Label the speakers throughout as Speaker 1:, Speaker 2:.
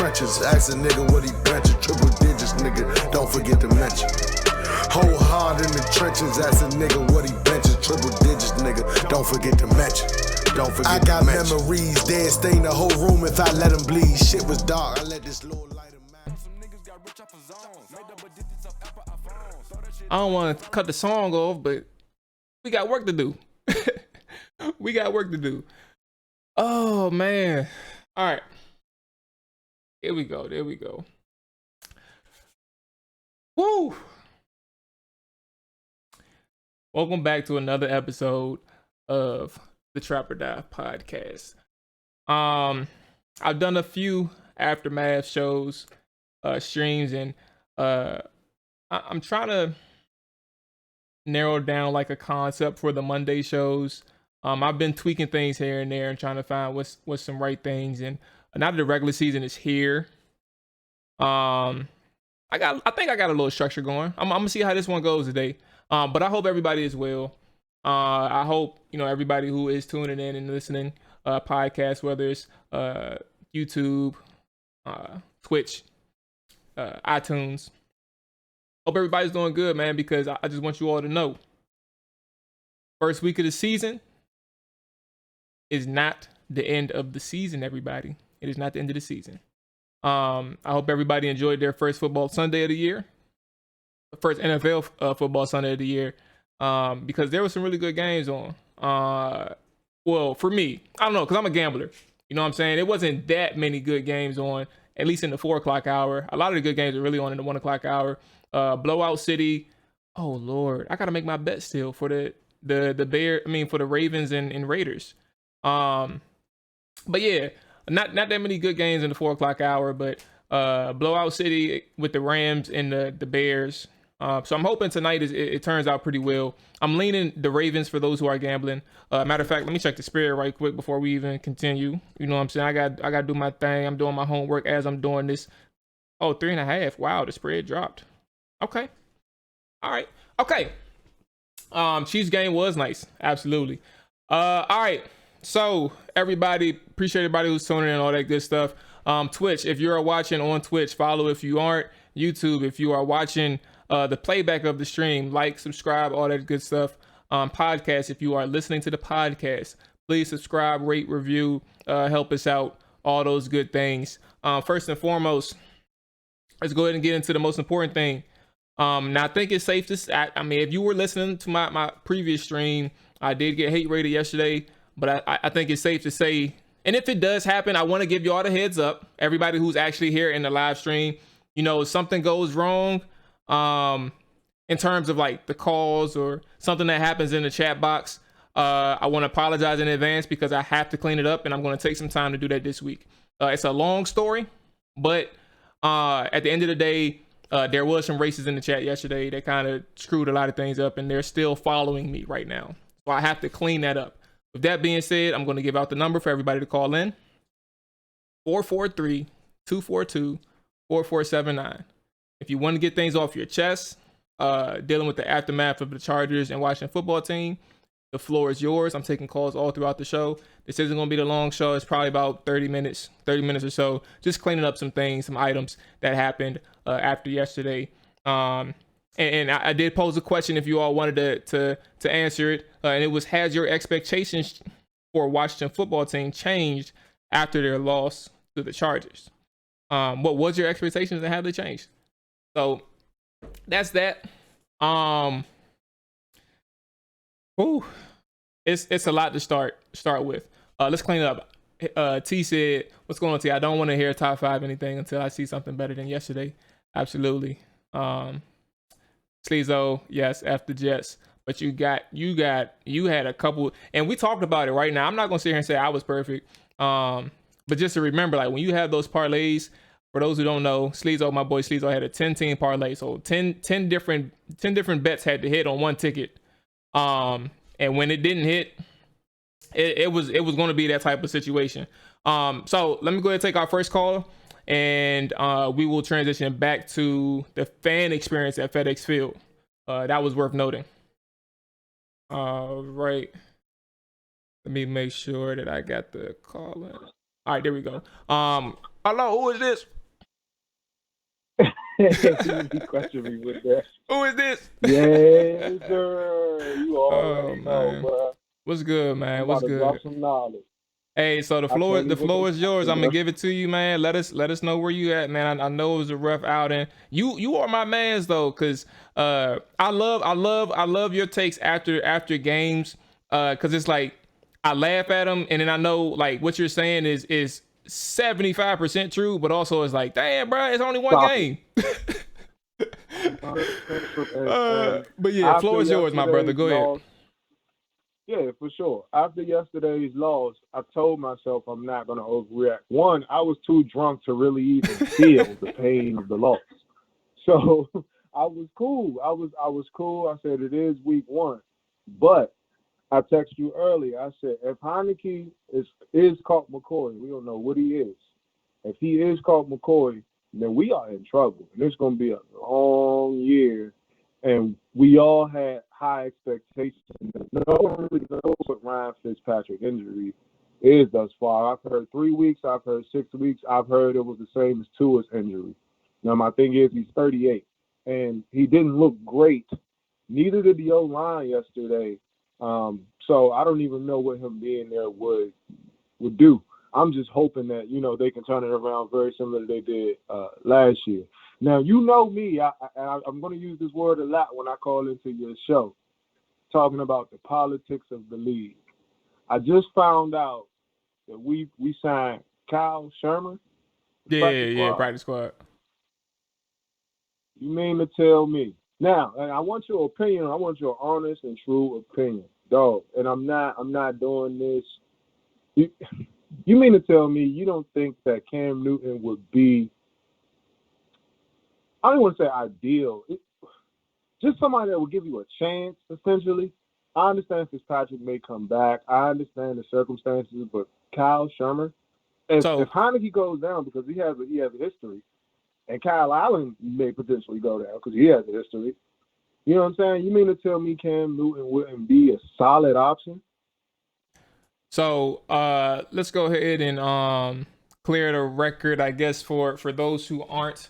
Speaker 1: trenches. Ask a nigga what he benching. Triple digits, nigga, don't forget to mention. Whole hard in the trenches. Ask a nigga what he benching. Triple digits, nigga, don't forget to mention. Don't forget I got memories, dead stain the whole room if I let him bleed. Shit was dark, I let this little light of man.
Speaker 2: I don't want to cut the song off, but we got work to do. We got work to do. Oh, man. All right. Here we go. There we go. Woo. Welcome back to another episode of the Trap or Die podcast. I've done a few aftermath shows, streams, and I'm trying to narrow down like a concept for the Monday shows. I've been tweaking things here and there and trying to find what's some right things. And now that the regular season is here, I think I got a little structure going. I'm gonna see how this one goes today. But I hope everybody is well. I hope everybody who is tuning in and listening podcast, whether it's YouTube, Twitch, iTunes. Hope everybody's doing good, man, because I just want you all to know. First week of the season is not the end of the season, everybody. It is not the end of the season. I hope everybody enjoyed their first football Sunday of the year. The first NFL football Sunday of the year. Because there were some really good games on. Well, for me, I don't know, because I'm a gambler. You know what I'm saying? It wasn't that many good games on, at least in the 4 o'clock hour. A lot of the good games are really on in the 1 o'clock hour. Blowout City. Oh Lord, I gotta make my bet still for the for the Ravens and Raiders. But yeah, not that many good games in the 4 o'clock hour, but Blowout City with the Rams and the Bears. So I'm hoping tonight it turns out pretty well. I'm leaning the Ravens for those who are gambling. Matter of fact, let me check the spread right quick before we even continue. You know what I'm saying? I got to do my thing. I'm doing my homework as I'm doing this. Oh, 3.5. Wow, the spread dropped. Okay. All right. Okay. Chiefs game was nice. Absolutely. All right. So everybody, appreciate everybody who's tuning in, all that good stuff. Twitch, if you're watching on Twitch, follow. If you aren't, YouTube, if you are watching the playback of the stream, like, subscribe, all that good stuff. Podcast, if you are listening to the podcast, please subscribe, rate, review, help us out, all those good things. First and foremost, let's go ahead and get into the most important thing. Now I think it's safe to say, I mean, if you were listening to my previous stream, I did get hate rated yesterday, but I think it's safe to say, and if it does happen, I want to give you all the heads up, everybody who's actually here in the live stream, if something goes wrong, in terms of like the calls or something that happens in the chat box, I want to apologize in advance because I have to clean it up, and I'm going to take some time to do that this week. It's a long story, but at the end of the day, there was some racists in the chat yesterday that kind of screwed a lot of things up, and they're still following me right now. So I have to clean that up. With that being said, I'm going to give out the number for everybody to call in. 443-242-4479. If you want to get things off your chest, dealing with the aftermath of the Chargers and Washington football team, the floor is yours. I'm taking calls all throughout the show. This isn't going to be the long show. It's probably about 30 minutes or so. Just cleaning up some things, some items that happened after yesterday. And I did pose a question if you all wanted to answer it. And it was, has your expectations for Washington football team changed after their loss to the Chargers? What was your expectations and have they changed? So that's that. It's a lot to start with. Let's clean it up. T said, what's going on, T? I don't want to hear top 5 anything until I see something better than yesterday. Absolutely. Sleezo, yes, F the Jets. But you had a couple, and we talked about it right now. I'm not gonna sit here and say I was perfect. But just to remember, like when you have those parlays, for those who don't know, Sleezo, my boy Sleezo, had a 10-team parlay. So 10 different bets had to hit on one ticket. And when it didn't hit, it was going to be that type of situation. So let me go ahead and take our first call, and we will transition back to the fan experience at FedEx Field. That was worth noting. All right. Let me make sure that I got the call in. All right, there we go. Hello, who is this?
Speaker 3: He questioned me with that.
Speaker 2: Who is this?
Speaker 3: Yes, sir. You already know,
Speaker 2: Man.
Speaker 3: bro.
Speaker 2: What's good, man?
Speaker 3: I'm
Speaker 2: What's
Speaker 3: about to
Speaker 2: good?
Speaker 3: drop some knowledge.
Speaker 2: Hey, so the floor is yours. I'm gonna give it to you, man. Let us know where you at, man. I know it was a rough outing. You are my mans though, cause I love your takes after games, cause it's like I laugh at them, and then I know like what you're saying is 75% true, but also it's like, damn, bro, it's only one game. But yeah, floor is yours, my brother. Go ahead.
Speaker 3: Yeah, for sure. After yesterday's loss, I told myself I'm not going to overreact. One, I was too drunk to really even feel the pain of the loss. So I was cool. I was cool. I said it is week one. But I texted you earlier. I said if Heineke is Colt McCoy, we don't know what he is. If he is Colt McCoy, then we are in trouble. And it's going to be a long year. And we all had high expectations. No one really knows what Ryan Fitzpatrick injury is thus far. I've heard 3 weeks. I've heard 6 weeks. I've heard it was the same as Tua's injury. Now, my thing is he's 38, and he didn't look great. Neither did the O-line yesterday. So I don't even know what him being there would do. I'm just hoping that, they can turn it around very similar to they did last year. Now, you know me. I'm going to use this word a lot when I call into your show, talking about the politics of the league. I just found out that we signed Kyle Shermer.
Speaker 2: Practice squad.
Speaker 3: You mean to tell me? Now, and I want your opinion. I want your honest and true opinion, dog. And I'm not doing this. You mean to tell me you don't think that Cam Newton would be, I don't want to say ideal, just somebody that would give you a chance, essentially? I understand Fitzpatrick may come back. I understand the circumstances, but Kyle Shermer, if Heineke goes down because he has a history, and Kyle Allen may potentially go down because he has a history, you know what I'm saying? You mean to tell me Cam Newton wouldn't be a solid option?
Speaker 2: So let's go ahead and clear the record, I guess, for those who aren't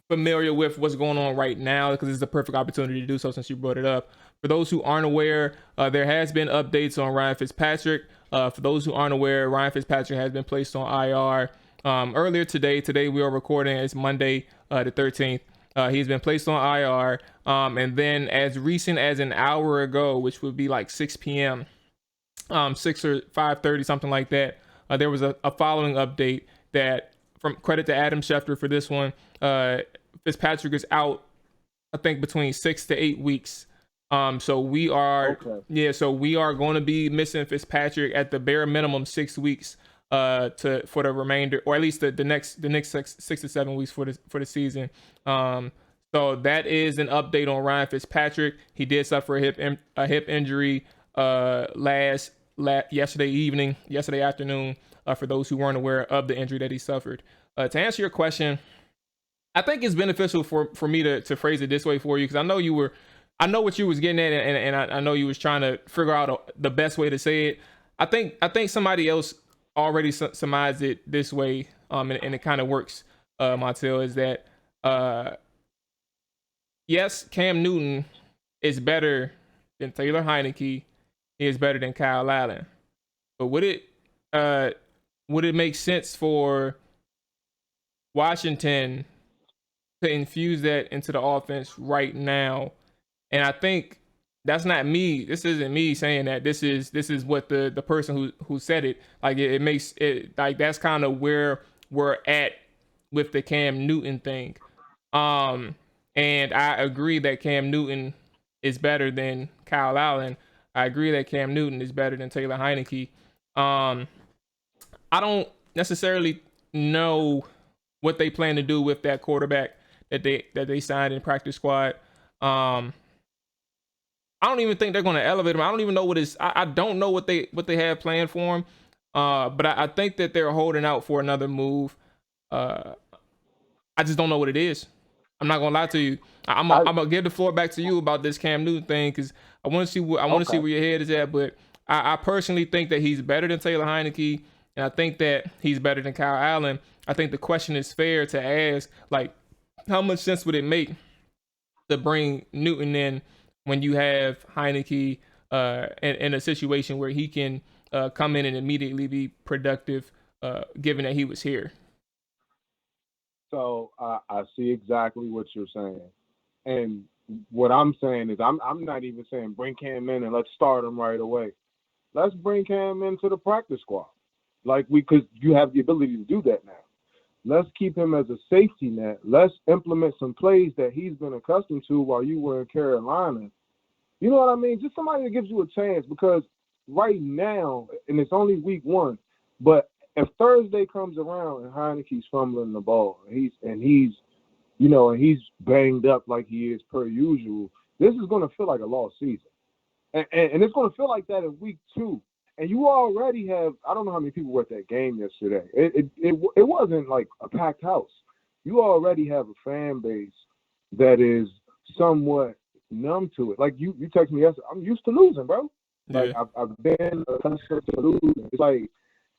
Speaker 2: familiar with what's going on right now, because it's a perfect opportunity to do so since you brought it up. For those who aren't aware, there has been updates on Ryan Fitzpatrick. For those who aren't aware, Ryan Fitzpatrick has been placed on IR earlier today. Today we are recording. It's Monday the 13th. He's been placed on IR. And then as recent as an hour ago, which would be like 6 p.m., 6 or 5:30, something like that, there was a following update that, from credit to Adam Schefter for this one, Fitzpatrick is out, I think, between 6 to 8 weeks. So we are going to be missing Fitzpatrick at the bare minimum 6 weeks for the remainder, or at least the next 6 to 7 weeks for the season. So that is an update on Ryan Fitzpatrick. He did suffer a hip injury yesterday afternoon, for those who weren't aware of the injury that he suffered. To answer your question, I think it's beneficial for me to phrase it this way for you, because I know what you was getting at, and I know you was trying to figure out the best way to say it. I think somebody else already surmised it this way, and it kind of works, Montel, is that yes, Cam Newton is better than Taylor Heineke. He is better than Kyle Allen. But would it make sense for Washington to infuse that into the offense right now? And I think that's not me. This isn't me saying that. This is what the person who said it. Like it makes it like that's kind of where we're at with the Cam Newton thing. And I agree that Cam Newton is better than Kyle Allen. I agree that Cam Newton is better than Taylor Heineke. I don't necessarily know what they plan to do with that quarterback that they signed in practice squad. I don't even think they're going to elevate him. I don't even know I don't know what they have planned for him. But I think that they're holding out for another move. I just don't know what it is. I'm not gonna lie to you. I'm gonna give the floor back to you about this Cam Newton thing, because I want to see where your head is at. But I personally think that he's better than Taylor Heineke, and I think that he's better than Kyle Allen. I think the question is fair to ask, like, how much sense would it make to bring Newton in when you have Heineke in a situation where he can come in and immediately be productive, given that he was here?
Speaker 3: So I see exactly what you're saying. And what I'm saying is I'm not even saying bring Cam in and let's start him right away. Let's bring Cam into the practice squad. Because you have the ability to do that now. Let's keep him as a safety net. Let's implement some plays that he's been accustomed to while you were in Carolina. You know what I mean? Just somebody that gives you a chance, because right now, and it's only week 1, but if Thursday comes around and Heineke's fumbling the ball and he's banged up like he is per usual, this is going to feel like a lost season. And it's going to feel like that in week 2. And you already have, I don't know how many people were at that game yesterday. It wasn't like a packed house. You already have a fan base that is somewhat numb to it. Like you text me yesterday, I'm used to losing, bro. Like
Speaker 2: Yeah.
Speaker 3: I've been accustomed to losing. It's like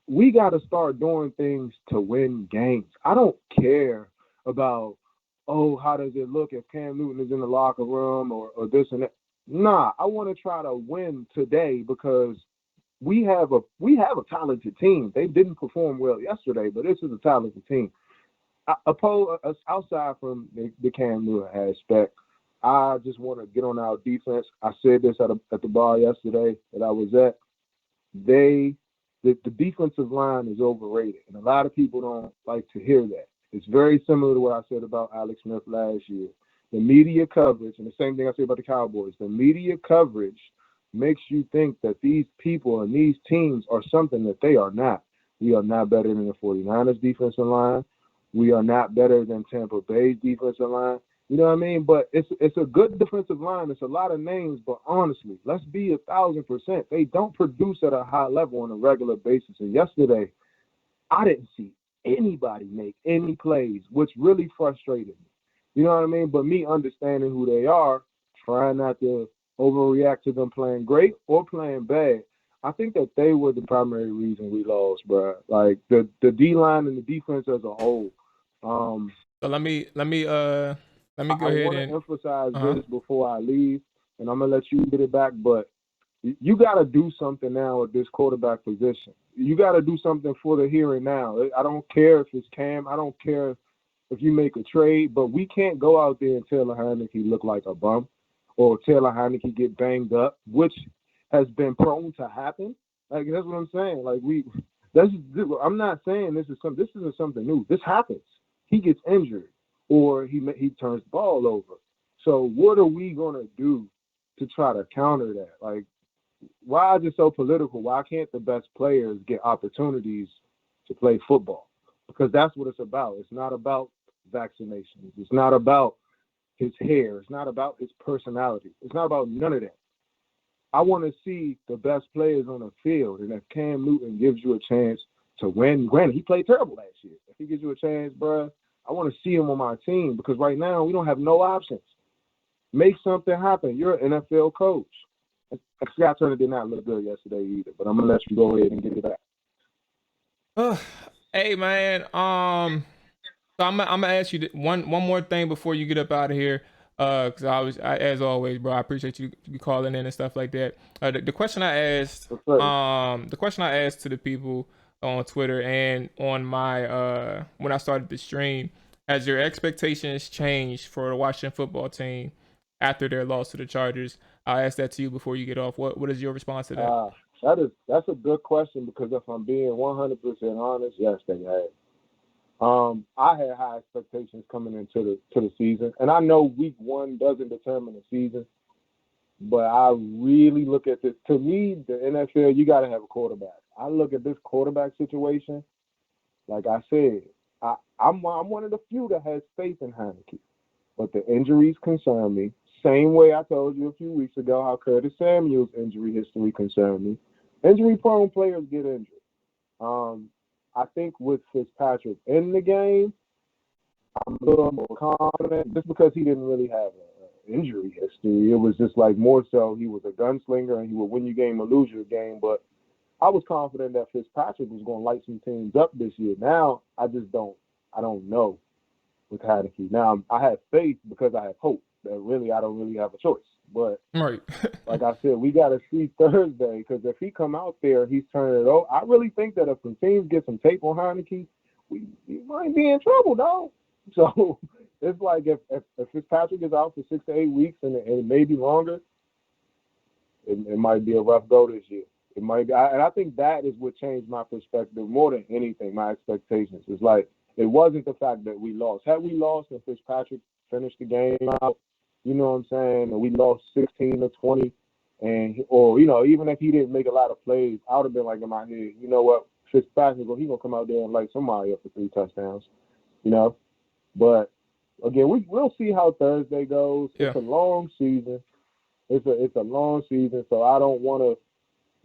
Speaker 3: we got to start doing things to win games. I don't care about, how does it look if Cam Newton is in the locker room or this and that. Nah, I want to try to win today because we have a talented team. They didn't perform well yesterday, but this is a talented team. Outside from the Cam Newton aspect, I just want to get on our defense. I said this at the bar yesterday that I was at. The defensive line is overrated, and a lot of people don't like to hear that. It's very similar to what I said about Alex Smith last year. The media coverage, and the same thing I said about the Cowboys, the media coverage makes you think that these people and these teams are something that they are not. We are not better than the 49ers defensive line. We are not better than Tampa Bay's defensive line. You know what I mean? But it's a good defensive line. It's a lot of names, but honestly, let's be 1,000%. They don't produce at a high level on a regular basis. And yesterday, I didn't see anybody make any plays, which really frustrated me. You know what I mean? But me understanding who they are, trying not to overreact to them playing great or playing bad, I think that they were the primary reason we lost, bro. Like the D-line and the defense as a whole.
Speaker 2: So let me go ahead and
Speaker 3: I want to emphasize this before I leave, and I'm gonna let you get it back. But you got to do something now at this quarterback position. You got to do something for the here and now. I don't care if it's Cam. I don't care if you make a trade, but we can't go out there and tell Heineke look like a bum or tell Heineke get banged up, which has been prone to happen. Like that's what I'm saying. Like I'm not saying this isn't something new. This happens. He gets injured or he turns the ball over. So what are we gonna do to try to counter that? Like, why is it so political? Why can't the best players get opportunities to play football? Because that's what it's about. It's not about vaccinations. It's not about his hair. It's not about his personality. It's not about none of that. I want to see the best players on the field. And if Cam Newton gives you a chance to win, granted, he played terrible last year. If he gives you a chance, bro, I want to see him on my team because right now we don't have no options. Make something happen. You're an NFL coach. Scott Turner did not look good yesterday either, but I'm going to let you go ahead and get it back.
Speaker 2: Hey, man. So I'm gonna ask you one more thing before you get up out of here. Because as always, bro, I appreciate you calling in and stuff like that. The question I asked, to the people on Twitter and on my when I started the stream, has your expectations changed for the Washington football team after their loss to the Chargers? I'll ask that to you before you get off. What is your response to that?
Speaker 3: That's a good question because if I'm being 100% honest, yes, they have. I had high expectations coming into the season, and I know week 1 doesn't determine the season, but I really look at this. To me, the NFL, you got to have a quarterback. I look at this quarterback situation, like I said, I'm one of the few that has faith in Heineke, but the injuries concern me. Same way I told you a few weeks ago how Curtis Samuel's injury history concerned me. Injury-prone players get injured. I think with Fitzpatrick in the game, I'm a little more confident just because he didn't really have an injury history. It was just like more so he was a gunslinger and he would win your game or lose your game. But I was confident that Fitzpatrick was going to light some teams up this year. Now I don't know with Heineke. Now I have faith because I have hope that really I don't really have a choice. But
Speaker 2: Right.
Speaker 3: like I said, we got to see Thursday, because if he come out there, he's turning it over. I really think that if some teams get some tape on Heineke, we might be in trouble, dog. So it's like if Fitzpatrick is out for 6 to 8 weeks and maybe longer, it might be a rough go this year. It might be, and I think that is what changed my perspective more than anything. My expectations. It's like it wasn't the fact that we lost. Had we lost and Fitzpatrick finished the game out, you know what I'm saying, and we lost 16 to 20, or even if he didn't make a lot of plays, I would have been like in my head, you know what, Fitzpatrick, he gonna come out there and light somebody up for 3 touchdowns, But again, we'll see how Thursday goes.
Speaker 2: Yeah.
Speaker 3: It's a long season. It's a long season, so I don't want to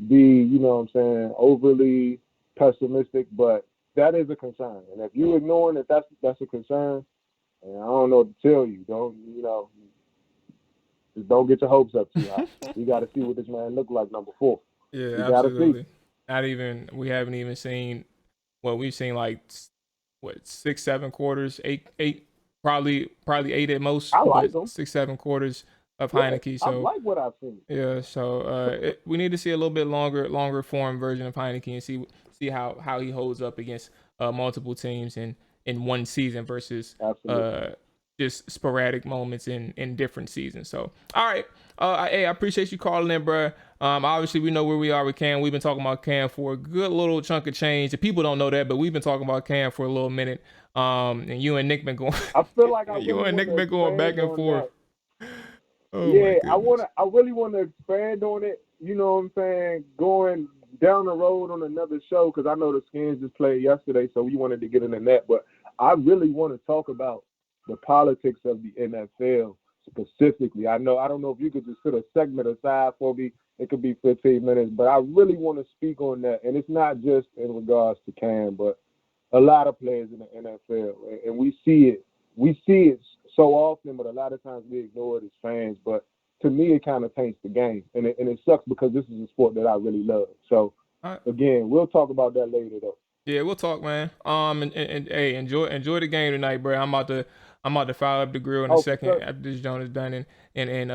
Speaker 3: be, overly pessimistic, but that is a concern. And if you're ignoring it, that's a concern. And I don't know what to tell you. Just don't get your hopes up too high. You got to see what this man look like number 4.
Speaker 2: Yeah,
Speaker 3: you gotta
Speaker 2: absolutely.
Speaker 3: see.
Speaker 2: We haven't even seen, we've seen like 6, 7 quarters, eight, probably 8 at most.
Speaker 3: I like them.
Speaker 2: 6, 7 quarters of
Speaker 3: Yeah,
Speaker 2: Heineke. So
Speaker 3: I like what I've seen.
Speaker 2: yeah, so we need to see a little bit longer form version of Heineke and see how he holds up against multiple teams in one season versus just sporadic moments in different seasons. So all right, hey, I appreciate you calling in, bro. Obviously we know where we are with Cam. We've been talking about Cam for a good little chunk of change. The people don't know that, but we've been talking about Cam for a little minute. And you and Nick been going.
Speaker 3: I feel like
Speaker 2: you and Nick been going back and forth.
Speaker 3: Oh, yeah, I really want to expand on it. You know what I'm saying? Going down the road on another show, because I know the Skins just played yesterday, so we wanted to get in the net. But I really want to talk about the politics of the NFL specifically. I don't know if you could just put a segment aside for me. It could be 15 minutes, but I really want to speak on that. And it's not just in regards to Cam, but a lot of players in the NFL, and we see it. We see it so often, but a lot of times we ignore it as fans. But to me, it kind of taints the game, and it sucks because this is a sport that I really love. So again, we'll talk about that later, though.
Speaker 2: Yeah, we'll talk, man. And hey, enjoy the game tonight, bro. I'm about to fire up the grill in a second after this joint is done and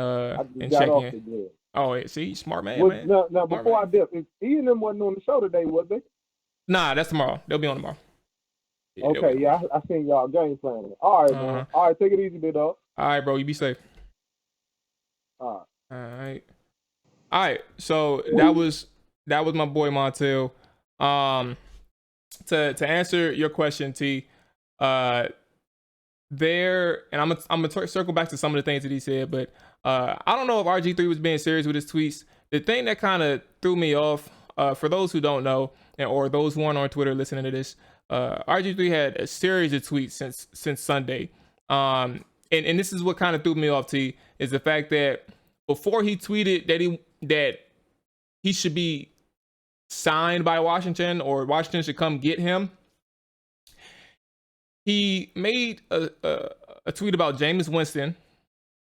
Speaker 2: check in. Oh, see, smart man, man.
Speaker 3: Now before I dip, Ian them wasn't on the show today, was they?
Speaker 2: Nah, that's tomorrow. They'll be on tomorrow.
Speaker 3: Yeah, okay, I seen y'all game plan. All right, man. All right, take it easy, big dog.
Speaker 2: All right, bro. You be safe.
Speaker 3: All
Speaker 2: right. So that was my boy Montel. To answer your question, T, and I'm gonna circle back to some of the things that he said, but I don't know if RG3 was being serious with his tweets. The thing that kind of threw me off, for those who don't know, or those who aren't on Twitter listening to this, RG3 had a series of tweets since Sunday. And this is what kind of threw me off, T, is the fact that before he tweeted that he should be signed by Washington or Washington should come get him, he made a tweet about Jameis Winston,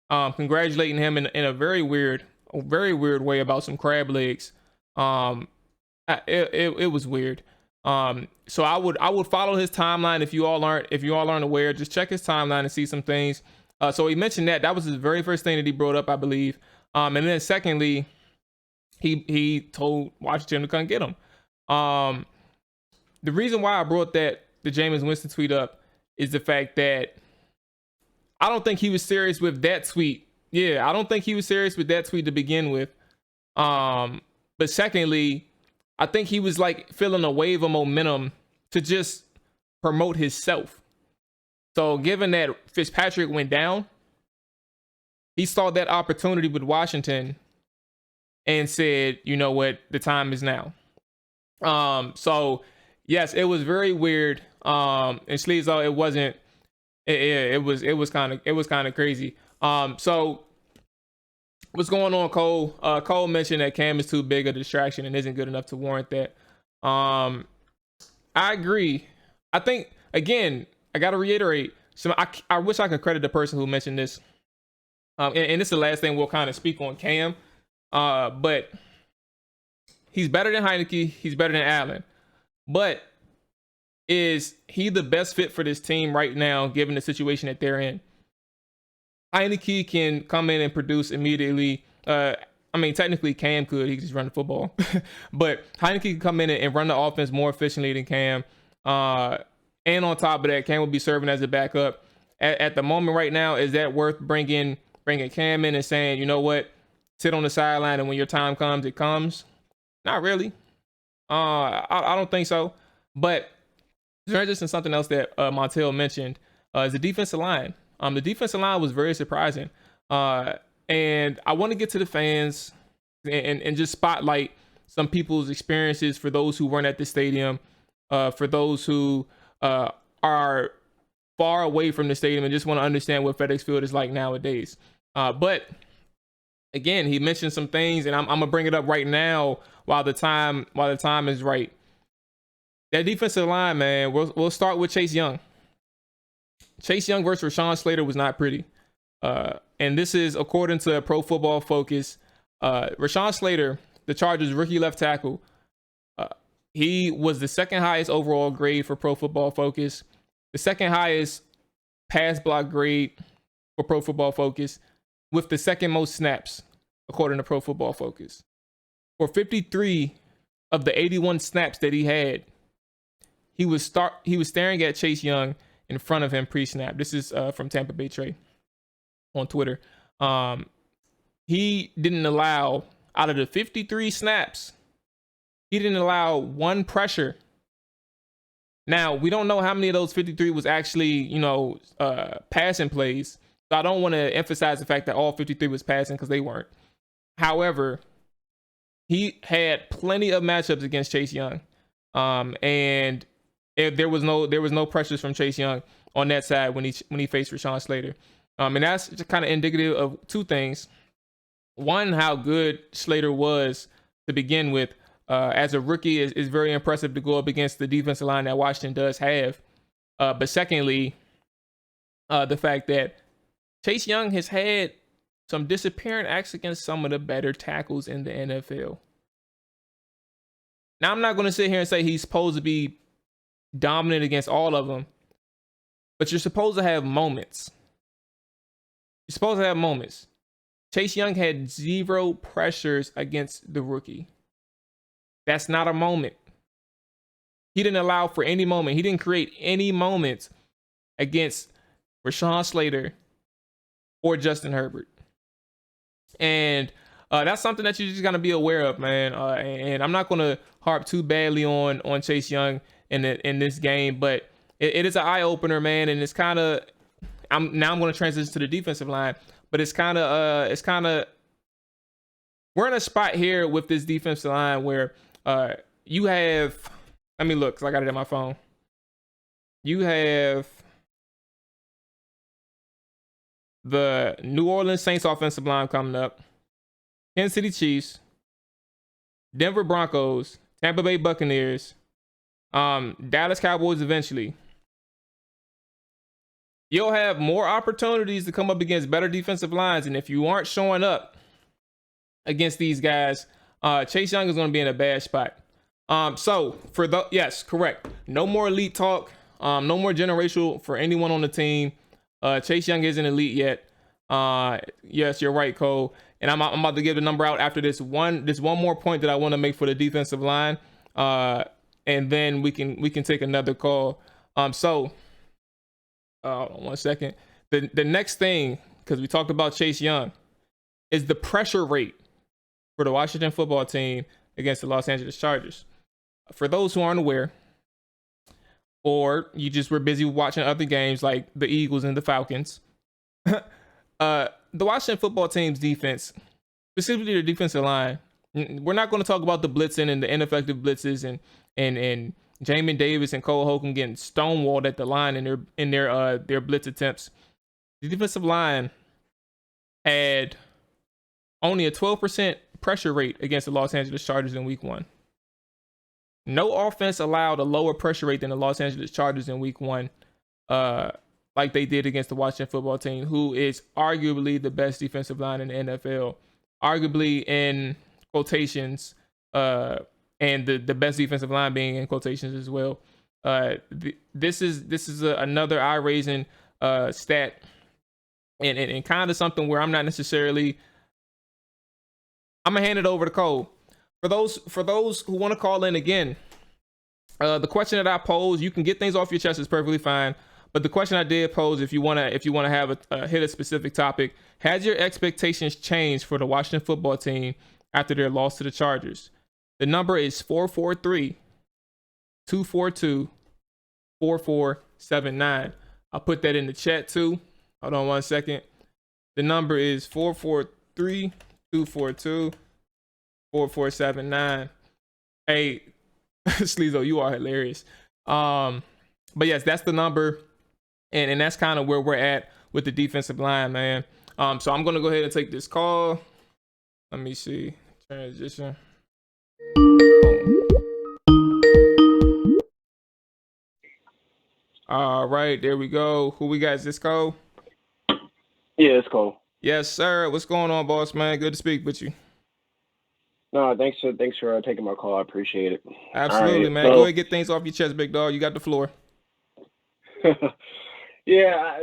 Speaker 2: congratulating him in a very weird way about some crab legs. It was weird. So I would follow his timeline. If you all aren't aware, just check his timeline and see some things. So he mentioned that was his very first thing that he brought up, I believe. And then secondly, he told Washington to come get him. The reason why I brought the Jameis Winston tweet up is the fact that I don't think he was serious with that tweet. Yeah, I don't think he was serious with that tweet to begin with. But secondly, I think he was like feeling a wave of momentum to just promote himself. So given that Fitzpatrick went down, he saw that opportunity with Washington and said, you know what, the time is now. So yes, it was very weird. And Sleezo, it wasn't. It was kind of crazy. So what's going on, Cole? Cole mentioned that Cam is too big a distraction and isn't good enough to warrant that. I agree. I think, again, I got to reiterate. So I wish I could credit the person who mentioned this. And this is the last thing we'll kind of speak on Cam. But he's better than Heineke. He's better than Allen. But is he the best fit for this team right now, given the situation that they're in? Heineke can come in and produce immediately. Technically Cam could. He could just run the football. But Heineke can come in and run the offense more efficiently than Cam. And on top of that, Cam will be serving as a backup. At the moment right now, is that worth bringing Cam in and saying, you know what, sit on the sideline and when your time comes, it comes? Not really. I don't think so. But transition to something else that Montel mentioned is the defensive line. The defensive line was very surprising. And I want to get to the fans and just spotlight some people's experiences for those who weren't at the stadium, for those who are far away from the stadium and just want to understand what FedEx Field is like nowadays. But again, he mentioned some things, and I'm gonna bring it up right now while the time is right. That defensive line, man. We'll start with Chase Young. Chase Young versus Rashawn Slater was not pretty. And this is according to Pro Football Focus. Rashawn Slater, the Chargers rookie left tackle, he was the second highest overall grade for Pro Football Focus, the second highest pass block grade for Pro Football Focus, with the second most snaps, according to Pro Football Focus. For 53 of the 81 snaps that he had, he was staring at Chase Young in front of him pre-snap. This is from Tampa Bay Trey on Twitter. He didn't allow, out of the 53 snaps, he didn't allow one pressure. Now, we don't know how many of those 53 was actually, passing plays. So I don't want to emphasize the fact that all 53 was passing, because they weren't. However, he had plenty of matchups against Chase Young. And there was no pressures from Chase Young on that side when he faced Rashawn Slater. And that's just kind of indicative of two things. One, how good Slater was to begin with. As a rookie, is very impressive to go up against the defensive line that Washington does have. But secondly, the fact that Chase Young has had some disappearing acts against some of the better tackles in the NFL. Now, I'm not going to sit here and say he's supposed to be dominant against all of them, but you're supposed to have moments. You're supposed to have moments. Chase Young had 0 pressures against the rookie. That's not a moment. He didn't allow for any moment. He didn't create any moments against Rashawn Slater or Justin Herbert. And that's something that you're just going to be aware of, man. And I'm not going to harp too badly on Chase Young in this game, but it is an eye-opener, man. And it's kind of, I'm going to transition to the defensive line, but it's kind of, we're in a spot here with this defensive line where you have, let me look, because I got it in my phone. You have the New Orleans Saints offensive line coming up, Kansas City Chiefs, Denver Broncos, Tampa Bay Buccaneers, Dallas Cowboys eventually. You'll have more opportunities to come up against better defensive lines, and if you aren't showing up against these guys, Chase Young is going to be in a bad spot. Yes, correct. No more elite talk. No more generational for anyone on the team. Chase Young isn't elite yet. Yes, you're right, Cole. And I'm about to give the number out after this one more point that I want to make for the defensive line. And then we can take another call. Hold on 1 second. The next thing, because we talked about Chase Young, is the pressure rate for the Washington football team against the Los Angeles Chargers. For those who aren't aware, or you just were busy watching other games like the Eagles and the Falcons, the Washington football team's defense, specifically the defensive line, we're not going to talk about the blitzing and the ineffective blitzes and Jamin Davis and Cole Holcomb getting stonewalled at the line in their blitz attempts. The defensive line had only a 12% pressure rate against the Los Angeles Chargers in week 1. No offense allowed a lower pressure rate than the Los Angeles Chargers in week 1, like they did against the Washington football team, who is arguably the best defensive line in the NFL. Arguably, in quotations, and the best defensive line being in quotations as well. This is another eye-raising stat, and kind of something where I'm not necessarily. I'm gonna hand it over to Cole. For those who want to call in again, the question that I posed, you can get things off your chest, is perfectly fine. But the question I did pose, if you wanna have hit a specific topic, has your expectations changed for the Washington football team after their loss to the Chargers? The number is 443-242-4479. I'll put that in the chat too. Hold on 1 second. The number is 443-242-4479. Hey, Sleezo, you are hilarious. But yes, that's the number, and that's kind of where we're at with the defensive line, man. So I'm gonna go ahead and take this call. Let me see. Transition. All right, there we go. Who we got? Is this Cole?
Speaker 4: Yeah, it's Cole.
Speaker 2: Yes, sir. What's going on, boss man? Good to speak with you.
Speaker 4: No, thanks for taking my call. I appreciate it.
Speaker 2: Absolutely,
Speaker 4: right,
Speaker 2: man. Go ahead and get things off your chest, big dog. You got the floor.
Speaker 4: Yeah.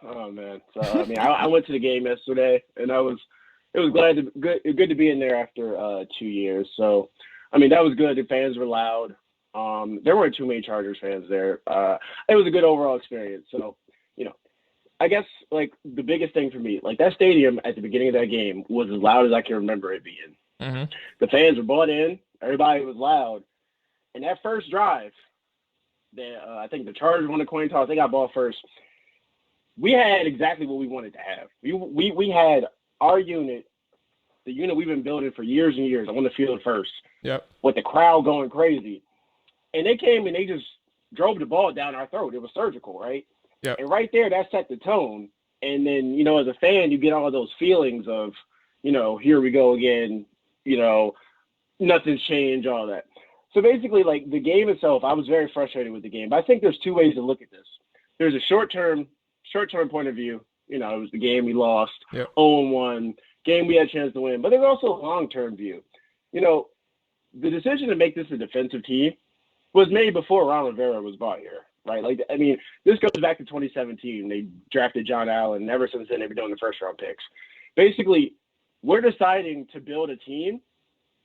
Speaker 4: Oh man. So I mean, I went to the game yesterday, and it was good to be in there after 2 years. So I mean, that was good. The fans were loud. There weren't too many Chargers fans there. It was a good overall experience. So, I guess like the biggest thing for me, like that stadium at the beginning of that game was as loud as I can remember it being.
Speaker 2: Mm-hmm.
Speaker 4: The fans were bought in. Everybody was loud. And that first drive, I think the Chargers won the coin toss. They got ball first. We had exactly what we wanted to have. We had our unit, the unit we've been building for years and years, on the field first.
Speaker 2: Yep.
Speaker 4: With the crowd going crazy. And they came and they just drove the ball down our throat. It was surgical, right?
Speaker 2: Yep.
Speaker 4: And right there, that set the tone. And then, as a fan, you get all those feelings of, here we go again, nothing's changed, all that. So basically, like the game itself, I was very frustrated with the game. But I think there's two ways to look at this. There's a short-term point of view. It was the game we lost,
Speaker 2: yep.
Speaker 4: 0-1, game we had a chance to win. But there's also a long-term view. The decision to make this a defensive team was made before Ron Rivera was brought here, right? Like, I mean, this goes back to 2017. They drafted John Allen, and ever since then, they've been doing the first-round picks. Basically, we're deciding to build a team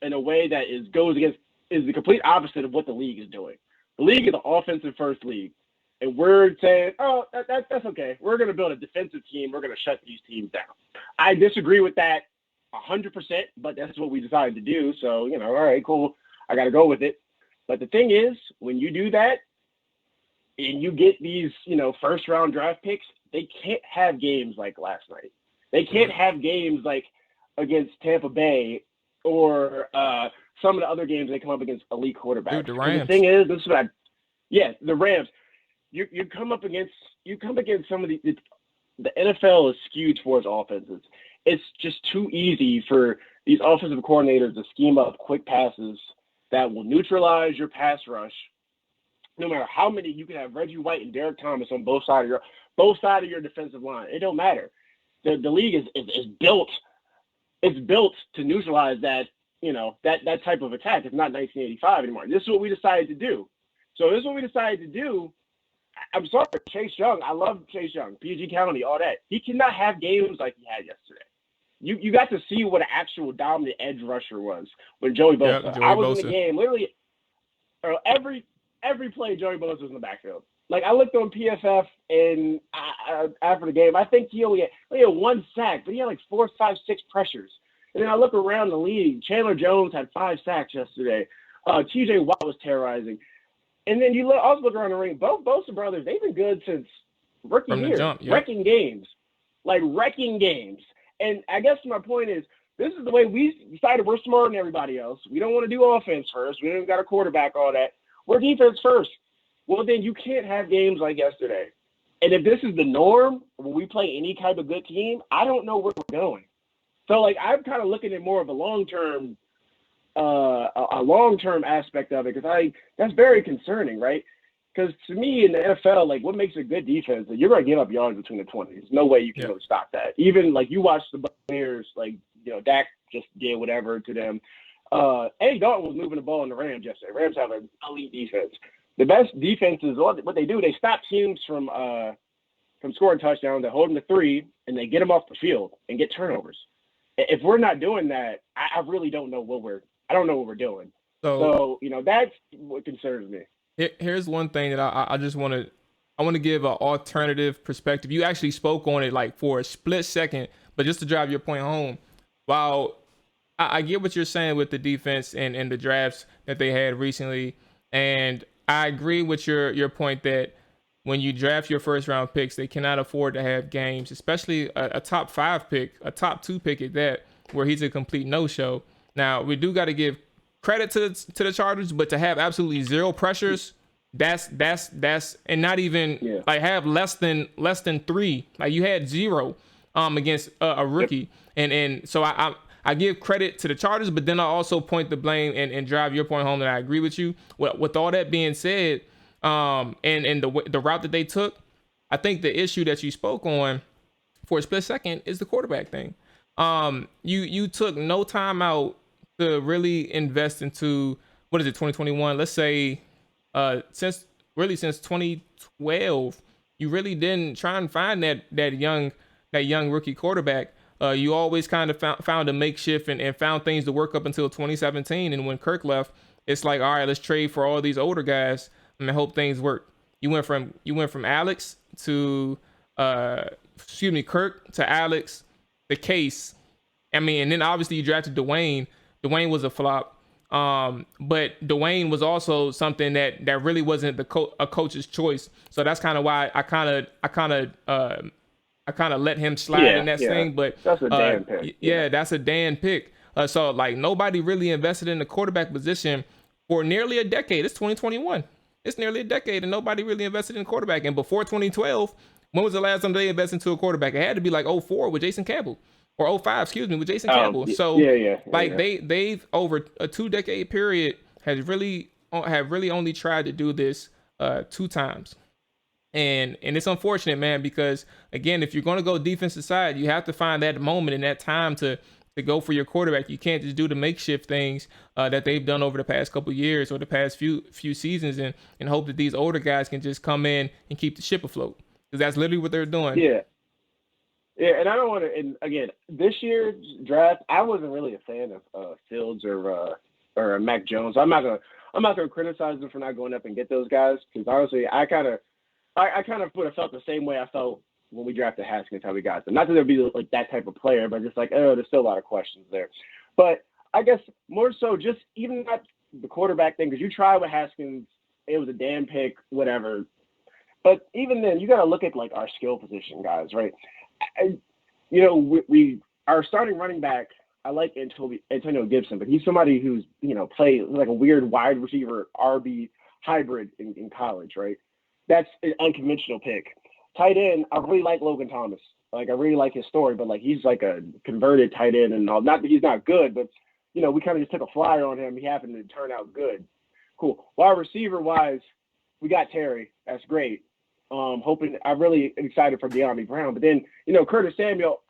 Speaker 4: in a way that is the complete opposite of what the league is doing. The league is an offensive-first league, and we're saying, oh, that's okay. We're going to build a defensive team. We're going to shut these teams down. I disagree with that 100%, but that's what we decided to do. So, all right, cool. I got to go with it. But the thing is, when you do that and you get these, first round draft picks, they can't have games like last night. They can't have games like against Tampa Bay or some of the other games they come up against elite quarterbacks.
Speaker 2: Dude, the Rams.
Speaker 4: The thing is, this is what the Rams. You come against some of the NFL is skewed towards offenses. It's just too easy for these offensive coordinators to scheme up quick passes that will neutralize your pass rush. No matter how many you can have Reggie White and Derek Thomas on both sides of your defensive line, it don't matter. The league is built. It's built to neutralize that that type of attack. It's not 1985 anymore. This is what we decided to do. So this is what we decided to do. I'm sorry, Chase Young. I love Chase Young, PG County, all that. He cannot have games like he had yesterday. You got to see what an actual dominant edge rusher was when Joey Bosa.
Speaker 2: Yep,
Speaker 4: I was in the game literally every play. Joey Bosa was in the backfield. Like I looked on PFF and after the game, I think he only had one sack, but he had like 4, 5, 6 pressures. And then I look around the league. Chandler Jones had 5 sacks yesterday. T.J. Watt was terrorizing. And then you also look around the ring. Both Bosa brothers, they've been good since rookie year,
Speaker 2: jump, yep.
Speaker 4: wrecking games. And I guess my point is, this is the way we decided we're smarter than everybody else. We don't want to do offense first. We don't got a quarterback, all that. We're defense first. Well, then you can't have games like yesterday. And if this is the norm when we play any type of good team, I don't know where we're going. So, like, I'm kind of looking at more of a long-term aspect of it because that's very concerning, right? Because to me in the NFL, like what makes a good defense, you're going to give up yards between the 20s. There's no way you can really stop that. Even like you watch the Buccaneers, like, Dak just did whatever to them. Andy Dalton was moving the ball in the Rams yesterday. Rams have an elite defense. The best defense is what they do. They stop teams from scoring touchdowns. They hold them to 3, and they get them off the field and get turnovers. If we're not doing that, I really don't know what we're doing. So that's what concerns me.
Speaker 2: Here's one thing that I just want to give an alternative perspective. You actually spoke on it like for a split second, but just to drive your point home, while I get what you're saying with the defense and the drafts that they had recently, and I agree with your point that when you draft your first round picks, they cannot afford to have games, especially a top 5 pick, a top 2 pick at that, where he's a complete no-show. Now, we do got to give credit to the Chargers, but to have absolutely 0 pressures, that's and not even like have less than 3. Like you had 0 against a rookie, and so I give credit to the Chargers, but then I also point the blame and drive your point home that I agree with you. With all that being said, and the route that they took, I think the issue that you spoke on for a split second is the quarterback thing. You took no time out to really invest into, 2021? Let's say since 2012, you really didn't try and find that young rookie quarterback. You always kind of found a makeshift and found things to work up until 2017. And when Kirk left, it's like, all right, let's trade for all these older guys and hope things work. You went from Alex to Kirk to Alex, the Case. And then obviously you drafted Dwayne. Dwayne was a flop. But Dwayne was also something that really wasn't a coach's choice. So that's kind of why I kind of let him slide in that thing. But
Speaker 4: that's a Dan pick.
Speaker 2: Yeah, that's a Dan pick. So like nobody really invested in the quarterback position for nearly a decade. It's 2021. It's nearly a decade, and nobody really invested in quarterback. And before 2012, when was the last time they invested into a quarterback? It had to be like 2004 with Jason Campbell, or 2005, with Jason Campbell. So they've over a 2-decade period have really only tried to do this 2 times. And it's unfortunate, man, because again, if you're going to go defensive side, you have to find that moment and that time to go for your quarterback. You can't just do the makeshift things that they've done over the past couple of years or the past few seasons and hope that these older guys can just come in and keep the ship afloat, because that's literally what they're doing.
Speaker 4: Yeah, and I don't want to. And again, this year's draft, I wasn't really a fan of Fields or Mac Jones. I'm not gonna criticize them for not going up and get those guys, because honestly, I kind of would have felt the same way I felt when we drafted Haskins, how we got them. Not that there'd be like that type of player, but just like, there's still a lot of questions there. But I guess more so just even not the quarterback thing, because you try with Haskins, it was a damn pick, whatever. But even then, you got to look at like our skill position guys, right? We our starting running back, I like Antonio Gibson, but he's somebody who's, played like a weird wide receiver RB hybrid in college, right? That's an unconventional pick. Tight end, I really like Logan Thomas. Like, I really like his story, but like he's like a converted tight end and all. Not that he's not good, but we kind of just took a flyer on him. He happened to turn out good. Cool. Wide receiver wise, we got Terry. That's great. I'm really excited for De'Ami Brown. But then, Curtis Samuel,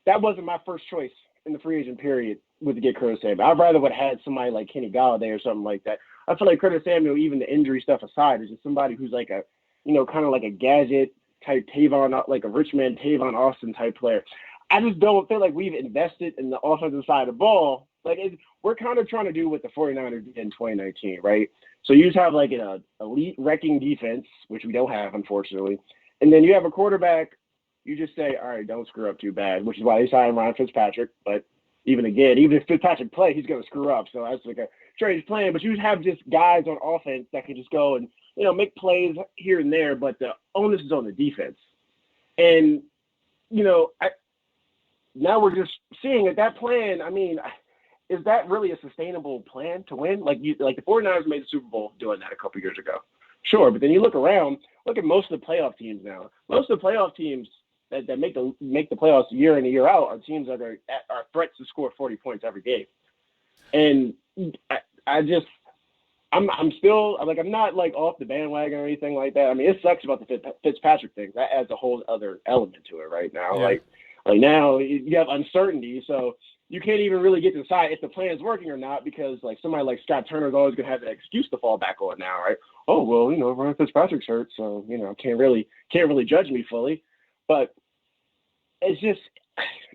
Speaker 4: that wasn't my first choice in the free agent period to get Curtis Samuel. I'd rather would have had somebody like Kenny Galladay or something like that. I feel like Curtis Samuel, even the injury stuff aside, is just somebody who's like a, kind of like a gadget type Tavon, like a rich man Tavon Austin type player. I just don't feel like we've invested in the offensive side of the ball. Like, we're kind of trying to do what the 49ers did in 2019, right? So you just have like an elite wrecking defense, which we don't have, unfortunately. And then you have a quarterback, you just say, all right, don't screw up too bad, which is why they signed Ryan Fitzpatrick. But even if Fitzpatrick play, he's going to screw up. So that's like a strange plan. But you have just guys on offense that can just go and, make plays here and there, but the onus is on the defense. And, now we're just seeing that plan. I mean, is that really a sustainable plan to win? Like the 49ers made the Super Bowl doing that a couple years ago. Sure, but then you look at most of the playoff teams now. Most of the playoff teams that make the playoffs year in and year out are teams that are threats to score 40 points every game. And I'm still like, I'm not like off the bandwagon or anything like that. I mean, it sucks about the Fitzpatrick thing. That adds a whole other element to it right now. Yeah. Like now you have uncertainty. So you can't even really get to decide if the plan is working or not because like somebody like Scott Turner is always going to have an excuse to fall back on now, right? Oh, well, Ryan Fitzpatrick's hurt, so, can't really judge me fully. But it's just,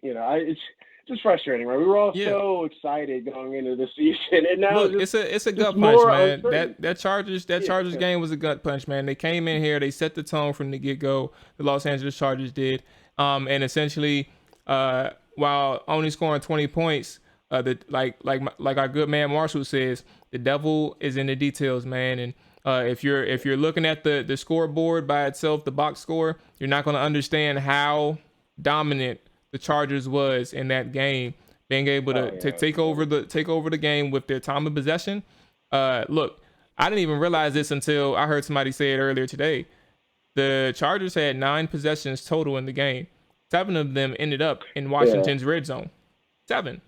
Speaker 4: it's just frustrating, right? We were all so excited going into the season, and now
Speaker 2: it's a gut punch, man. That Chargers game was a gut punch, man. They came in here, they set the tone from the get-go. The Los Angeles Chargers did, and essentially, while only scoring 20 points, like our good man Marshall says, the devil is in the details, man. And if you're looking at the scoreboard by itself, the box score, you're not going to understand how dominant the Chargers was in that game, being able to take over the game with their time of possession. Look, I didn't even realize this until I heard somebody say it earlier today. The Chargers had 9 possessions total in the game. 7 of them ended up in Washington's red zone. 7.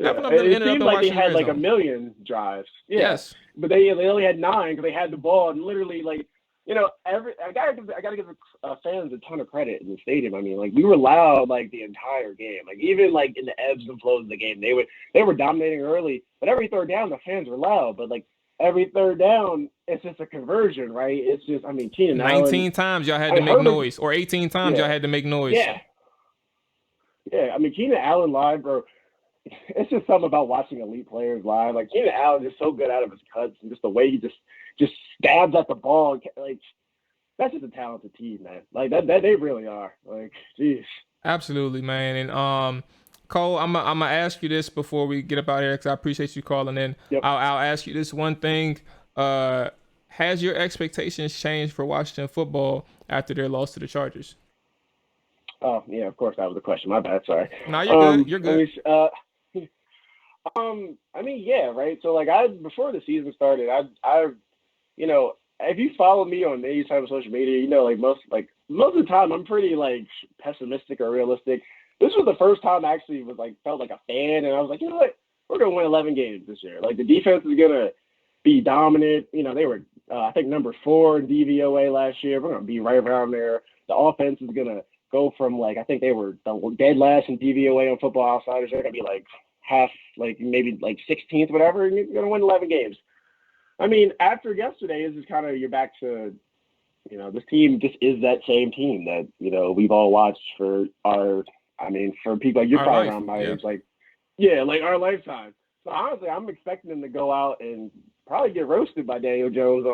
Speaker 2: 7 of them ended up in
Speaker 4: like
Speaker 2: Washington's
Speaker 4: they had
Speaker 2: red zone.
Speaker 4: a million drives. Yeah.
Speaker 2: Yes.
Speaker 4: But they only had 9 because they had the ball and literally I gotta give fans a ton of credit in the stadium. I mean, like we were loud like the entire game. Like even like in the ebbs and flows of the game, they were dominating early. But every third down, the fans were loud. But like every third down, it's just a conversion, right? It's just, Keenan
Speaker 2: 19
Speaker 4: Allen,
Speaker 2: times y'all had to make noise, or 18 times y'all had to make noise.
Speaker 4: Yeah. Yeah, Keenan Allen live, bro. It's just something about watching elite players live. Like Keenan Allen is so good out of his cuts and just the way he just stabs at the ball. Like that's just a talented team, man. Like that they really are. Like, jeez.
Speaker 2: Absolutely, man. And Cole, I'm gonna ask you this before we get up out here because I appreciate you calling in.
Speaker 4: Yep.
Speaker 2: I'll ask you this one thing. Has your expectations changed for Washington football after their loss to the Chargers?
Speaker 4: Oh yeah, of course that was the question. My bad. Sorry.
Speaker 2: No, you're good. You're good.
Speaker 4: Yeah, right. So like before the season started, if you follow me on any type of social media, like most of the time I'm pretty like pessimistic or realistic. This was the first time I actually felt like a fan, and I was like, you know what, we're gonna win 11 games this year. Like the defense is gonna be dominant. They were I think number 4 in DVOA last year. We're gonna be right around there. The offense is gonna go from I think they were dead last in DVOA on Football Outsiders. They're gonna be like half, maybe 16th, whatever, and you're going to win 11 games. I mean, after yesterday, is just kind of, you're back to, this team just is that same team that, we've all watched for for people like you're probably around my age, our lifetime. So honestly, I'm expecting them to go out and probably get roasted by Daniel Jones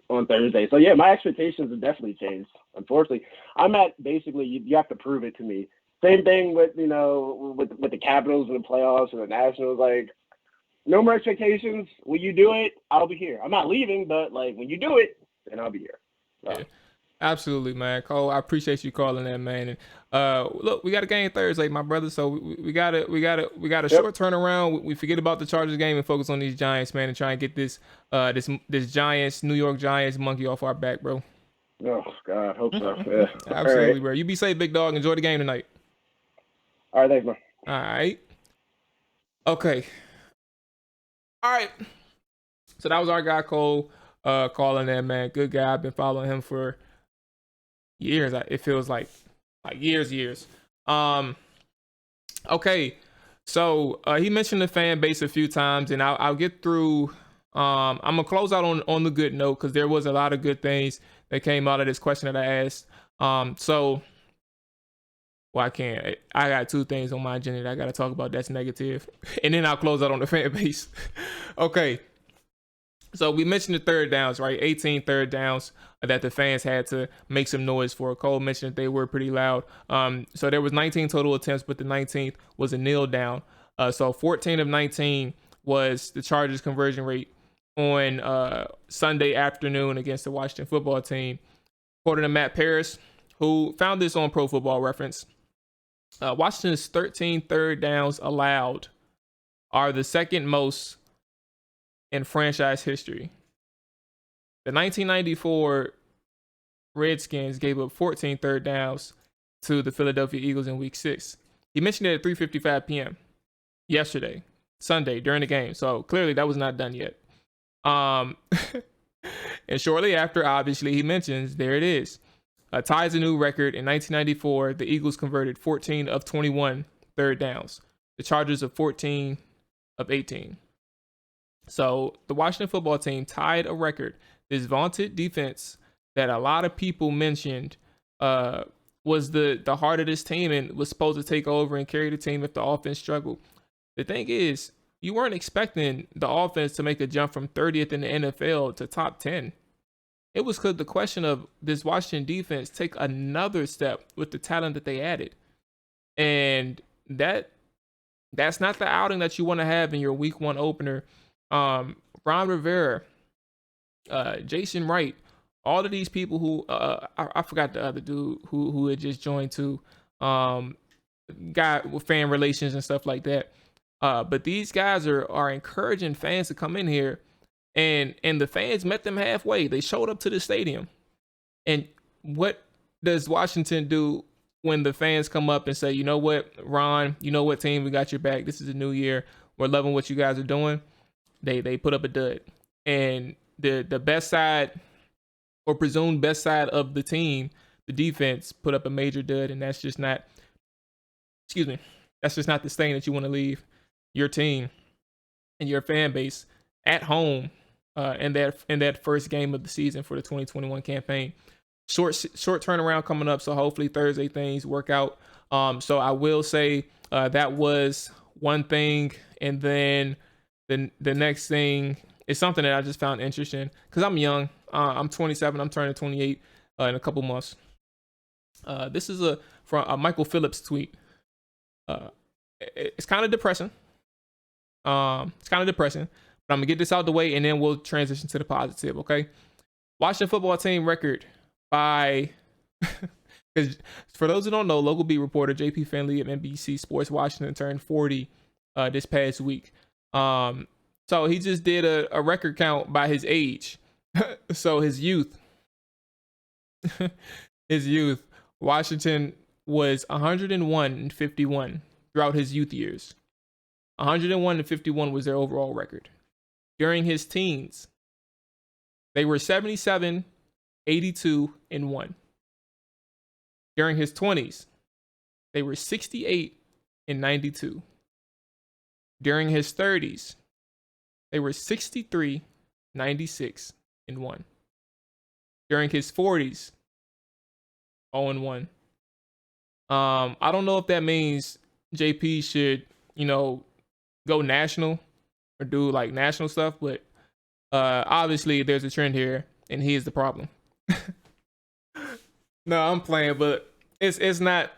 Speaker 4: on Thursday. So yeah, my expectations have definitely changed. Unfortunately, I'm at basically, you have to prove it to me. Same thing with with the Capitals and the playoffs and the Nationals. Like, no more expectations. When you do it, I'll be here. I'm not leaving, but when you do it, then I'll be here. So.
Speaker 2: Yeah. Absolutely, man. Cole, I appreciate you calling in, man. And look, we got a game Thursday, my brother. So we got a short turnaround. We forget about the Chargers game and focus on these Giants, man, and try and get this New York Giants monkey off our back, bro.
Speaker 4: Oh God, hope so. Yeah.
Speaker 2: Absolutely,
Speaker 4: right.
Speaker 2: Bro. You be safe, big dog. Enjoy the game tonight.
Speaker 4: All right, thanks, man.
Speaker 2: All right. Okay. All right. So that was our guy Cole calling in, man. Good guy. I've been following him for years. It feels like years. Okay. So he mentioned the fan base a few times, and I'll get through. I'm gonna close out on the good note because there was a lot of good things that came out of this question that I asked. I can't. I got 2 things on my agenda that I got to talk about that's negative. And then I'll close out on the fan base. Okay. So we mentioned the third downs, right? 18 third downs that the fans had to make some noise for. Cole mentioned that they were pretty loud. So there was 19 total attempts, but the 19th was a kneel down. So 14 of 19 was the Chargers conversion rate on Sunday afternoon against the Washington football team. According to Matt Paris, who found this on Pro Football Reference, Washington's 13 third downs allowed are the second most in franchise history. The 1994 Redskins gave up 14 third downs to the Philadelphia Eagles in Week 6. He mentioned it at 3:55 p.m. yesterday, Sunday, during the game. So clearly that was not done yet. And shortly after, obviously, he mentions, there it is. Ties a new record. In 1994, the Eagles converted 14 of 21 third downs. The Chargers are 14 of 18. So the Washington football team tied a record. This vaunted defense that a lot of people mentioned was the heart of this team and was supposed to take over and carry the team if the offense struggled. The thing is, you weren't expecting the offense to make a jump from 30th in the NFL to top 10. It was because the question of this Washington defense take another step with the talent that they added. And that's not the outing that you want to have in your week 1 opener. Ron Rivera, Jason Wright, all of these people who I forgot the other dude who had just joined too, guy with fan relations and stuff like that. But these guys are encouraging fans to come in here, and the fans met them halfway. They showed up to the stadium. And what does Washington do when the fans come up and say, you know what, Ron, you know what, team, we got your back. This is a new year. We're loving what you guys are doing. They put up a dud. And the best side, or presumed best side of the team, the defense, put up a major dud, and that's just not the stain that you want to leave your team and your fan base at home in that first game of the season for the 2021 campaign. Short turnaround coming up, so hopefully Thursday things work out. So I will say that was one thing, and then the next thing is something that I just found interesting because I'm young. I'm 27. I'm turning 28 in a couple months. This is from a Michael Phillips tweet. It's kind of depressing. But I'm gonna get this out the way, and then we'll transition to the positive. Okay, Washington football team record by. Because for those who don't know, local beat reporter JP Finley of NBC Sports Washington turned 40 this past week. So he just did a record count by his age. So his youth, Washington was 101-51 throughout his youth years. 101-51 was their overall record. During his teens, they were 77-82-1. During his 20s, they were 68-92. During his 30s, they were 63-96-1. During his 40s, 0-1. I don't know if that means JP should, go national or do like national stuff, but obviously there's a trend here, and he is the problem. No, I'm playing, but it's not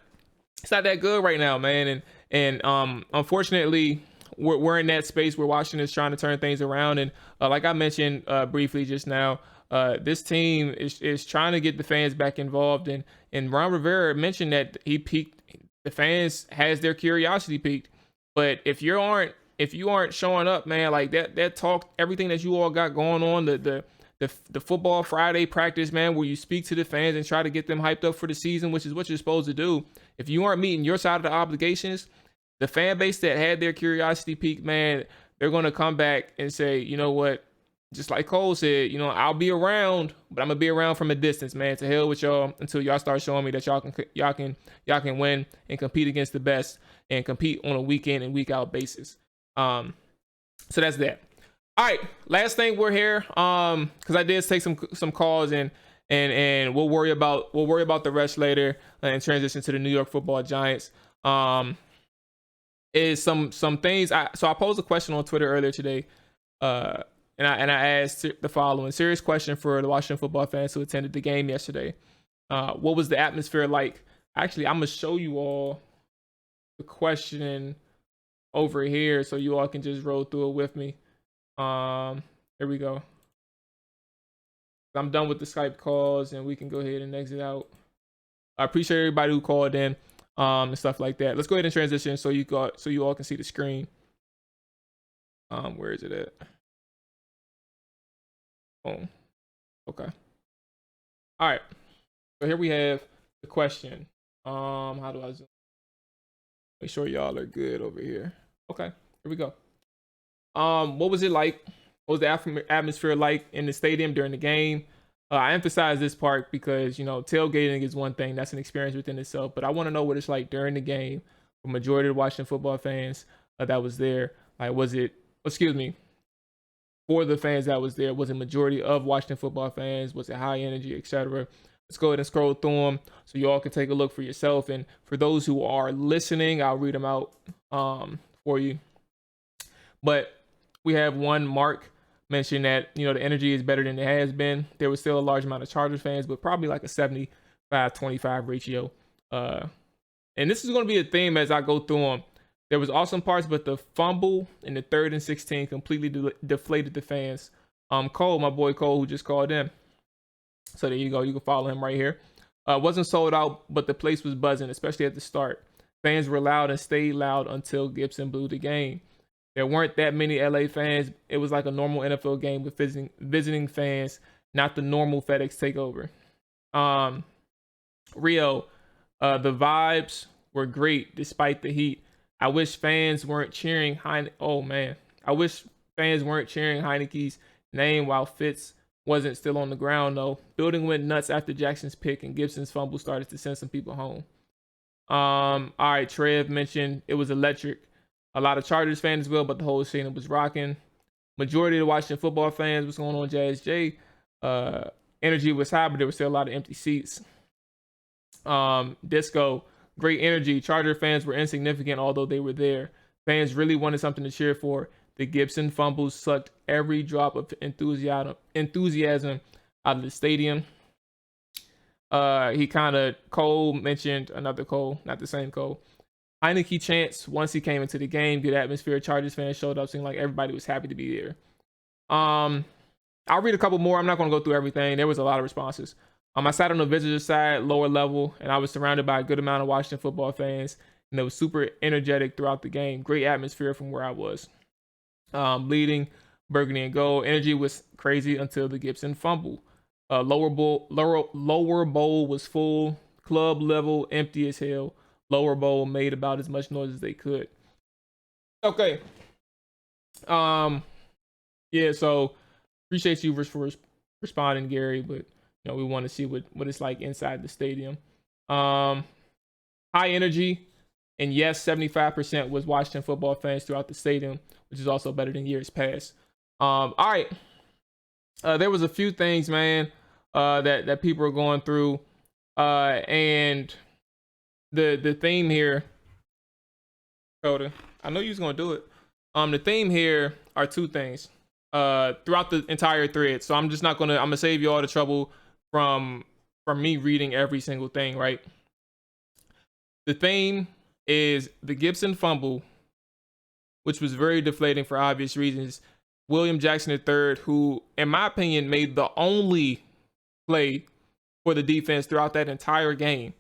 Speaker 2: that good right now, man. And unfortunately, we're in that space where Washington is trying to turn things around. And like I mentioned briefly just now, this team is trying to get the fans back involved. And Ron Rivera mentioned that he peaked. The fans has their curiosity peaked. But if you aren't showing up, man, like that talk, everything that you all got going on, the football Friday practice, man, where you speak to the fans and try to get them hyped up for the season, which is what you're supposed to do. If you aren't meeting your side of the obligations, the fan base that had their curiosity peaked, man, they're going to come back and say, you know what, just like Cole said, I'll be around, but I'm going to be around from a distance, man. To hell with y'all until y'all start showing me that y'all can win and compete against the best and compete on a week in and week out basis. So that's that. All right, last thing we're here, because I did take some calls and we'll worry about the rest later and transition to the New York Football Giants. Is some things. So I posed a question on Twitter earlier today, and I asked the following serious question for the Washington football fans who attended the game yesterday. What was the atmosphere like? Actually, I'm gonna show you all the question over here so you all can just roll through it with me. Here we go. I'm done with the Skype calls and we can go ahead and exit out. I appreciate everybody who called in and stuff like that. Let's go ahead and transition so you all can see the screen. Where is it at? Oh, okay. All right. So here we have the question. How do I zoom? Make sure y'all are good over here. Okay, here we go. What was it like? What was the atmosphere like in the stadium during the game? I emphasize this part because, tailgating is one thing. That's an experience within itself. But I want to know what it's like during the game. for majority of the Washington football fans that was there? Like, was it, excuse me, for the fans that was there, was it majority of Washington football fans? Was it high energy, etc.? Let's go ahead and scroll through them so you all can take a look for yourself. And for those who are listening, I'll read them out for you. But we have one, Mark mentioned that, the energy is better than it has been. There was still a large amount of Chargers fans, but probably like a 75-25 ratio. And this is going to be a theme as I go through them. There was awesome parts, but the fumble in the 3rd and 16 completely deflated the fans. Cole, my boy Cole, who just called in. So there you go. You can follow him right here. Wasn't sold out, but the place was buzzing, especially at the start. Fans were loud and stayed loud until Gibson blew the game. There weren't that many LA fans. It was like a normal NFL game with visiting fans, not the normal FedEx takeover. Rio, the vibes were great despite the heat. I wish fans weren't cheering Heineke's name while Fitz wasn't still on the ground, though. Building went nuts after Jackson's pick and Gibson's fumble started to send some people home. All right, Trev mentioned it was electric. A lot of Chargers fans as well, but the whole scene was rocking. Majority of the Washington football fans, what's going on, Jazz J? Energy was high, but there were still a lot of empty seats. Disco, great energy. Charger fans were insignificant, although they were there. Fans really wanted something to cheer for. The Gibson fumbles sucked every drop of enthusiasm out of the stadium. Cole mentioned another Cole, not the same Cole. Heineke chants once he came into the game. Good atmosphere. Chargers fans showed up, seemed like everybody was happy to be there. I'll read a couple more. I'm not going to go through everything. There was a lot of responses. I sat on the visitor side, lower level, and I was surrounded by a good amount of Washington football fans, and it was super energetic throughout the game. Great atmosphere from where I was. Leading, burgundy and gold. Energy was crazy until the Gibson fumble. Lower bowl was full. Club level, empty as hell. Lower bowl made about as much noise as they could. Okay. Yeah, so appreciate you for responding, Gary, but we want to see what it's like inside the stadium. High energy, and yes, 75% was Washington football fans throughout the stadium, which is also better than years past. All right. There was a few things, man, that people are going through, and the theme here, Coda, I know you was gonna do it. The theme here are two things throughout the entire thread. So I'm gonna save you all the trouble from me reading every single thing, right? The theme is the Gibson fumble, which was very deflating for obvious reasons. William Jackson III, who, in my opinion, made the only play for the defense throughout that entire game.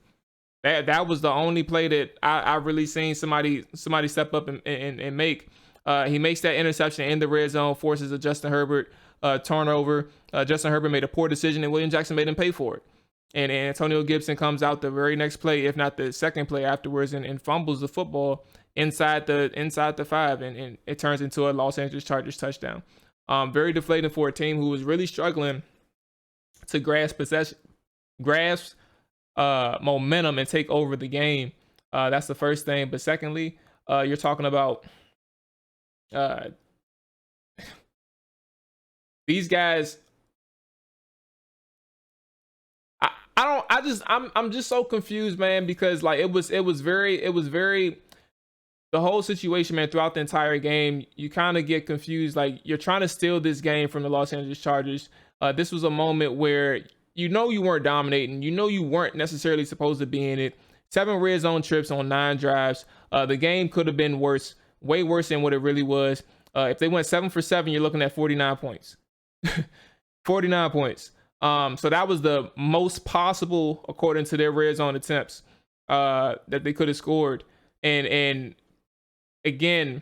Speaker 2: That was the only play that I really seen somebody step up and make. He makes that interception in the red zone, forces a Justin Herbert turnover. Justin Herbert made a poor decision, and William Jackson made him pay for it. And Antonio Gibson comes out the very next play, if not the second play afterwards, and fumbles the football inside the 5, and it turns into a Los Angeles Chargers touchdown. Very deflating for a team who was really struggling to grasp momentum and take over the game. That's the first thing. But secondly, you're talking about these guys. I'm just so confused, man, because like it was very the whole situation, man, throughout the entire game, you kind of get confused. Like, you're trying to steal this game from the Los Angeles Chargers. This was a moment where you weren't dominating. You weren't necessarily supposed to be in it. 7 red zone trips on 9 drives. The game could have been worse, way worse than what it really was. If they went 7 for 7, you're looking at 49 points. 49 points. So that was the most possible, according to their red zone attempts, that they could have scored. And again,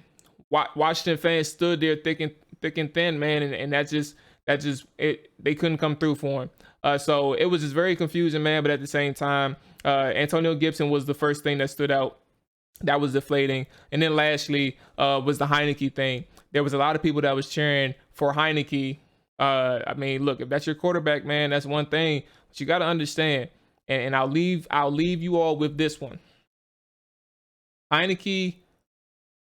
Speaker 2: Washington fans stood there thick and thin, man, and they couldn't come through for him. So it was just very confusing, man. But at the same time, Antonio Gibson was the first thing that stood out. That was deflating. And then lastly, was the Heineke thing. There was a lot of people that was cheering for Heineke. I mean, look, if that's your quarterback, man, that's one thing. But you got to understand, and I'll leave you all with this one. Heineke,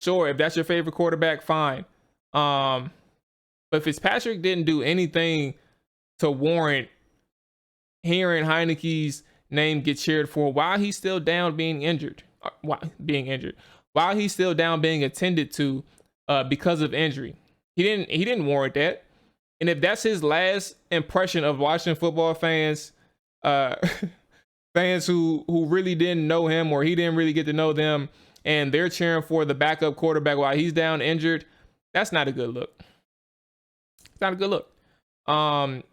Speaker 2: sure, if that's your favorite quarterback, fine. But Fitzpatrick didn't do anything to warrant hearing Heineke's name get cheered for while he's still down being injured. While he's still down being attended to because of injury. He didn't warrant that. And if that's his last impression of Washington football fans, fans who really didn't know him or he didn't really get to know them, and they're cheering for the backup quarterback while he's down injured, that's not a good look. It's not a good look.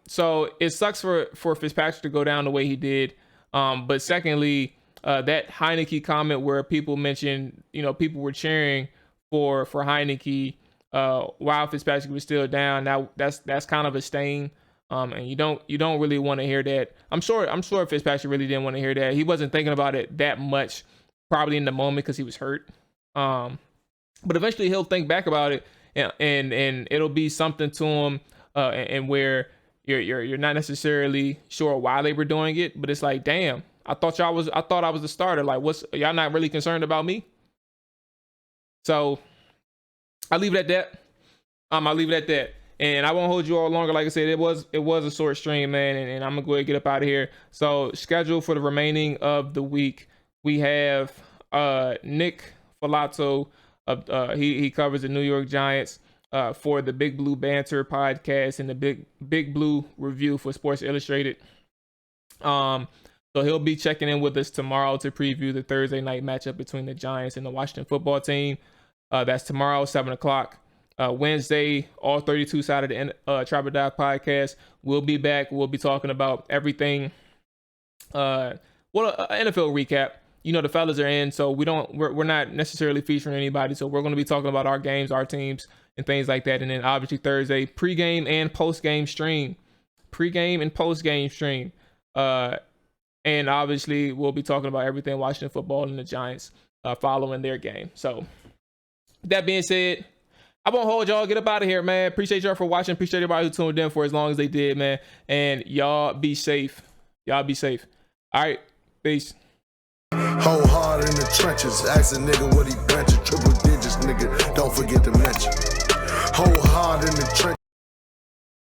Speaker 2: So it sucks for Fitzpatrick to go down the way he did. But secondly, that Heineke comment where people mentioned, people were cheering for Heineke while Fitzpatrick was still down. Now that's kind of a stain. And you don't really want to hear that. I'm sure Fitzpatrick really didn't want to hear that. He wasn't thinking about it that much, probably in the moment because he was hurt. But eventually he'll think back about it, and it'll be something to him, and where you're not necessarily sure why they were doing it, but it's like, damn, I thought I was the starter. Like, y'all not really concerned about me? So I'll leave it at that. And I won't hold you all longer. Like I said, it was a short stream, man, and I'm gonna go ahead and get up out of here. So schedule for the remaining of the week, we have Nick Falato. He covers the New York Giants for the Big Blue Banter podcast and the Big Blue Review for Sports Illustrated. So he'll be checking in with us tomorrow to preview the Thursday night matchup between the Giants and the Washington football team. That's tomorrow, 7:00. Wednesday, all 32 side of the Trapper Dive podcast. We'll be back. We'll be talking about everything. An NFL recap. The fellas are in, so we're not necessarily featuring anybody. So we're going to be talking about our games, our teams, and things like that. And then obviously Thursday, pregame and postgame stream. And obviously we'll be talking about everything Washington football and the Giants following their game. So that being said, I won't hold y'all. Get up out of here, man. Appreciate y'all for watching. Appreciate everybody who tuned in for as long as they did, man. And y'all be safe. All right. Peace.
Speaker 1: Whole hard in the trenches. Ask a nigga what he benching. Triple digits, nigga. Don't forget to mention. Whole hard in the trenches.